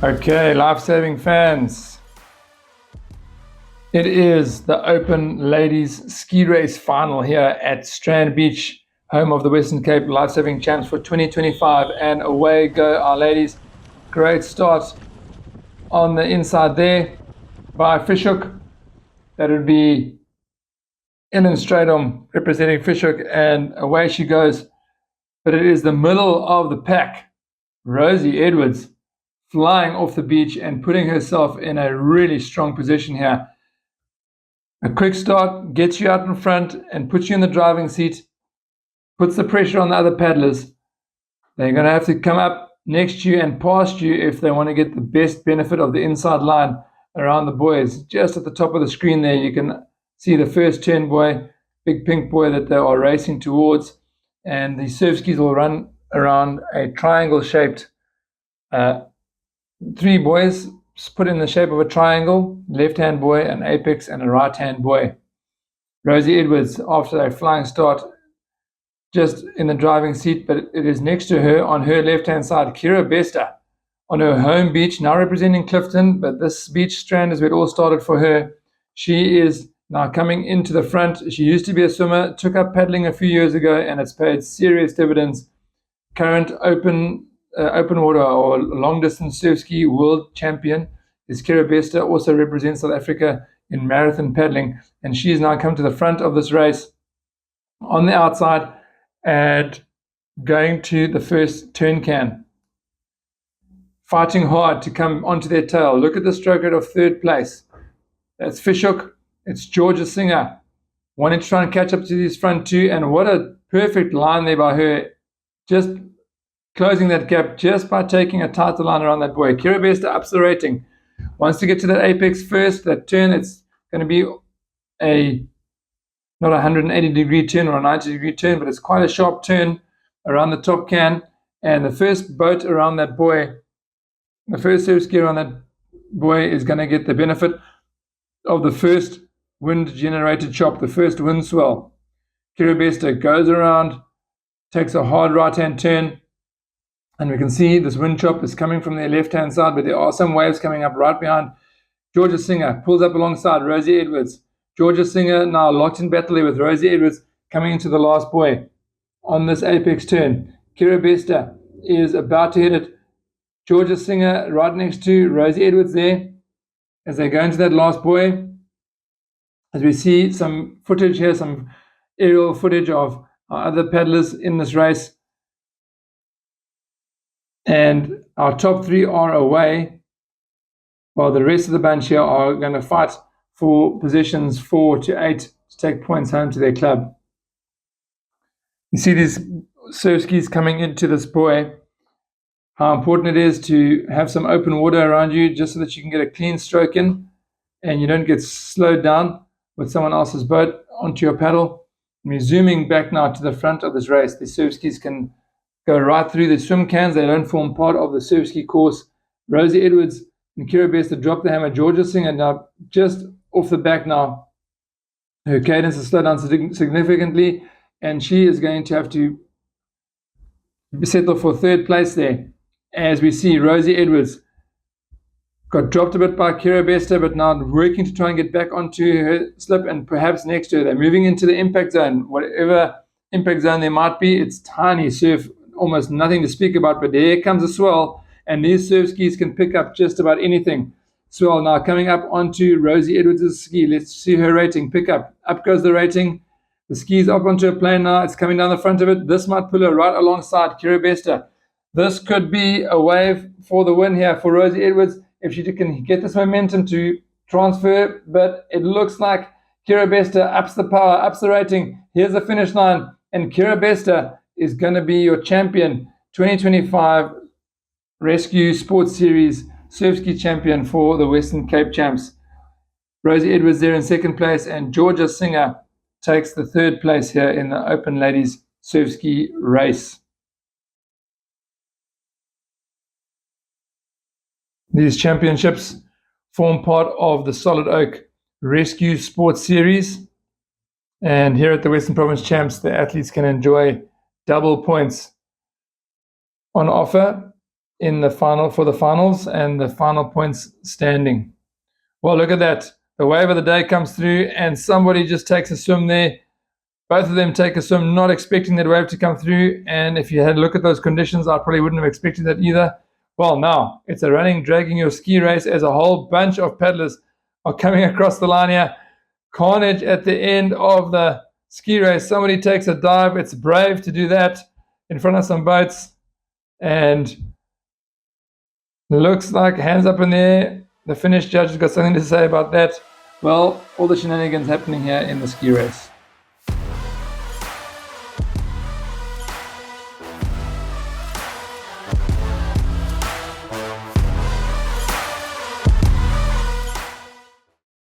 Okay, life-saving fans. It is the Open Ladies Ski Race final here at Strand Beach, home of the Western Cape Life-Saving Champs for 2025. And away go our ladies. Great start on the inside there by Fishhook. That would be Ellen Stradom representing Fishhook, and away she goes. But it is the middle of the pack. Rosie Edwards flying off the beach and putting herself in a really strong position here. A quick start gets you out in front and puts you in the driving seat, puts the pressure on the other paddlers. They're going to have to come up next to you and past you if they want to get the best benefit of the inside line around the buoys. Just at the top of the screen there, you can see the first turn buoy, big pink buoy that they are racing towards. And the surf skis will run around a triangle-shaped three buoys put in the shape of a triangle, left-hand buoy, an apex, and a right-hand buoy. Rosie Edwards, after a flying start, just in the driving seat, but it is next to her on her left-hand side, Kira Bester, on her home beach, now representing Clifton, but this beach, Strand, is where it all started for her. She is now coming into the front. She used to be a swimmer, took up paddling a few years ago, and it's paid serious dividends. Current open water or long distance surf ski world champion is Kira Bester, also represents South Africa in marathon paddling, and she's now come to the front of this race on the outside and going to the first turn can, fighting hard to come onto their tail. Look at the stroke rate of third place. That's Fishhook. It's Georgia Singer wanting to try and catch up to these front two, and what a perfect line there by her, just closing that gap just by taking a tighter line around that buoy. Kira Bester ups the rating, wants to get to that apex first. That turn, it's going to be not a 180-degree turn or a 90-degree turn, but it's quite a sharp turn around the top can. And the first boat around that buoy, the first surf ski around that buoy is going to get the benefit of the first wind-generated chop, the first wind swell. Kira Bester goes around, takes a hard right-hand turn, and we can see this wind chop is coming from their left-hand side, but there are some waves coming up right behind. Georgia Singer pulls up alongside Rosie Edwards. Georgia Singer now locked in battle there with Rosie Edwards coming into the last buoy on this apex turn. Kira Bester is about to hit it. Georgia Singer right next to Rosie Edwards there as they go into that last buoy. As we see some footage here, some aerial footage of other paddlers in this race. And our top three are away, while the rest of the bunch here are going to fight for positions 4 to 8 to take points home to their club. You see these surf skis coming into this buoy, how important it is to have some open water around you just so that you can get a clean stroke in and you don't get slowed down with someone else's boat onto your paddle. And we're zooming back now to the front of this race. The surf skis can go right through the swim cans. They don't form part of the surf ski course. Rosie Edwards and Kira Bester drop the hammer. Georgia Singer now just off the back now. Her cadence has slowed down significantly, and she is going to have to settle for third place there. As we see Rosie Edwards got dropped a bit by Kira Bester, but now working to try and get back onto her slip and perhaps next to her. They're moving into the impact zone. Whatever impact zone there might be, it's tiny surf, almost nothing to speak about, but there comes a swell, and these surf skis can pick up just about anything. Swell now coming up onto Rosie Edwards' ski. Let's see her rating pick up. Up goes the rating. The ski's up onto a plane now. It's coming down the front of it. This might pull her right alongside Kira Bester. This could be a wave for the win here for Rosie Edwards if she can get this momentum to transfer, but it looks like Kira Bester ups the power, ups the rating. Here's the finish line, and Kira Bester is going to be your champion, 2025 Rescue Sports Series Surf Ski champion for the Western Cape Champs. Rosie Edwards there in second place, and Georgia Singer takes the third place here in the Open Ladies Surf Ski race. These championships form part of the Solid Oak Rescue Sports Series, and here at the Western Province Champs, the athletes can enjoy double points on offer in the final for the finals and the final points standing. Well, look at that. The wave of the day comes through and somebody just takes a swim there. Both of them take a swim, not expecting that wave to come through. And if you had a look at those conditions, I probably wouldn't have expected that either. Well, now it's a running, dragging your ski race as a whole bunch of paddlers are coming across the line here. Carnage at the end of the ski race. Somebody takes a dive. It's brave to do that in front of some boats. And looks like hands up in the air. The Finnish judge has got something to say about that. Well, all the shenanigans happening here in the ski race.